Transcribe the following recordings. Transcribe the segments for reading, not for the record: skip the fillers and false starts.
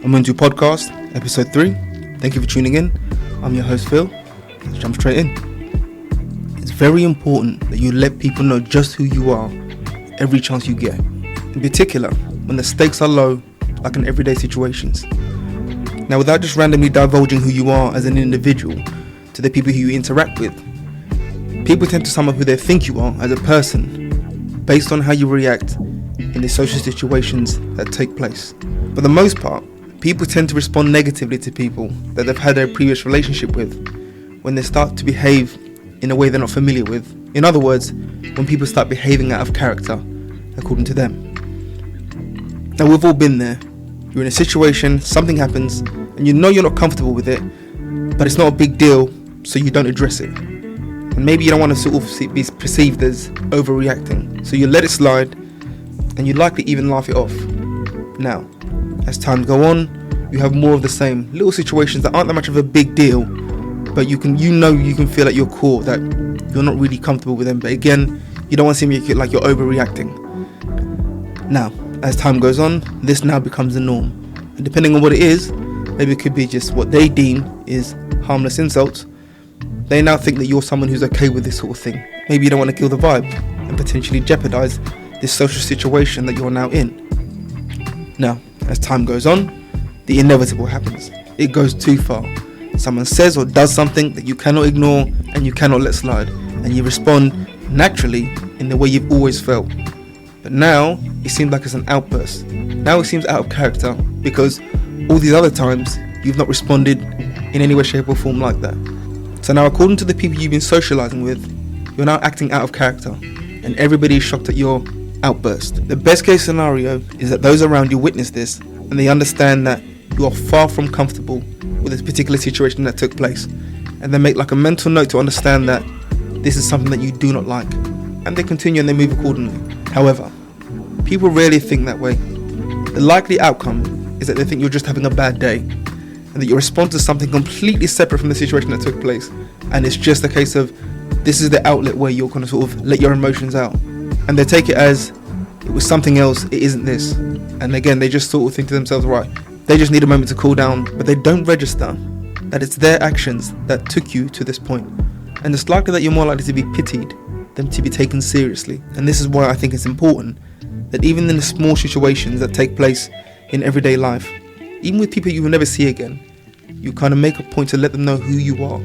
Umuntu Podcast, episode 3. Thank you for tuning in. I'm your host Phil. Let's jump straight in. It's very important that you let people know just who you are every chance you get. In particular, when the stakes are low, like in everyday situations. Now, without just randomly divulging who you are as an individual to the people who you interact with, people tend to sum up who they think you are as a person based on how you react in the social situations that take place. For the most part, people tend to respond negatively to people that they've had a previous relationship with when they start to behave in a way they're not familiar with. In other words, when people start behaving out of character according to them. Now, we've all been there. You're in a situation, something happens, and you know you're not comfortable with it, but it's not a big deal, so you don't address it. And maybe you don't want to sort of be perceived as overreacting, so you let it slide, and you likely even laugh it off. Now, as time go on, you have more of the same little situations that aren't that much of a big deal, but you can feel at your core that you're not really comfortable with them. But again, you don't want to seem like you're overreacting. Now, as time goes on, this now becomes the norm, and depending on what it is, maybe it could be just what they deem is harmless insults. They now think that you're someone who's okay with this sort of thing. Maybe you don't want to kill the vibe and potentially jeopardize this social situation that you're now in. Now, as time goes on, the inevitable happens. It goes too far. Someone says or does something that you cannot ignore and you cannot let slide, and you respond naturally in the way you've always felt. But now, it seems like it's an outburst. Now it seems out of character because all these other times, you've not responded in any way, shape or form like that. So now, according to the people you've been socializing with, you're now acting out of character, and everybody is shocked at your outburst. The best case scenario is that those around you witness this, and they understand that you are far from comfortable with this particular situation that took place, and they make like a mental note to understand that this is something that you do not like, and they continue and they move accordingly. However, people rarely think that way. The likely outcome is that they think you're just having a bad day, and that your response is something completely separate from the situation that took place, and it's just a case of this is the outlet where you're going to sort of let your emotions out, and they take it as it was something else, it isn't this. And again, they just sort of think to themselves, right, they just need a moment to cool down, but they don't register that it's their actions that took you to this point, and it's likely that you're more likely to be pitied than to be taken seriously. And this is why I think it's important that even in the small situations that take place in everyday life, even with people you will never see again, you kind of make a point to let them know who you are.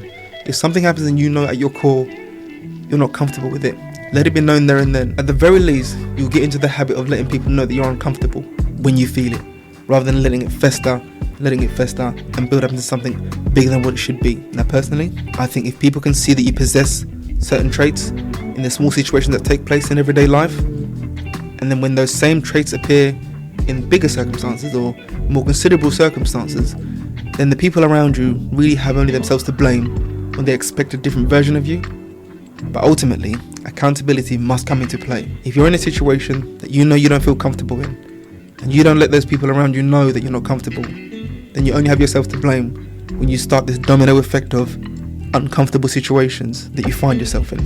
If something happens and you know at your core you're not comfortable with it, let it be known there and then. At the very least, you'll get into the habit of letting people know that you're uncomfortable when you feel it, rather than letting it fester and build up into something bigger than what it should be. Now, personally, I think if people can see that you possess certain traits in the small situations that take place in everyday life, and then when those same traits appear in bigger circumstances or more considerable circumstances, then the people around you really have only themselves to blame when they expect a different version of you. But ultimately, accountability must come into play. If you're in a situation that you know you don't feel comfortable in, and you don't let those people around you know that you're not comfortable, then you only have yourself to blame when you start this domino effect of uncomfortable situations that you find yourself in.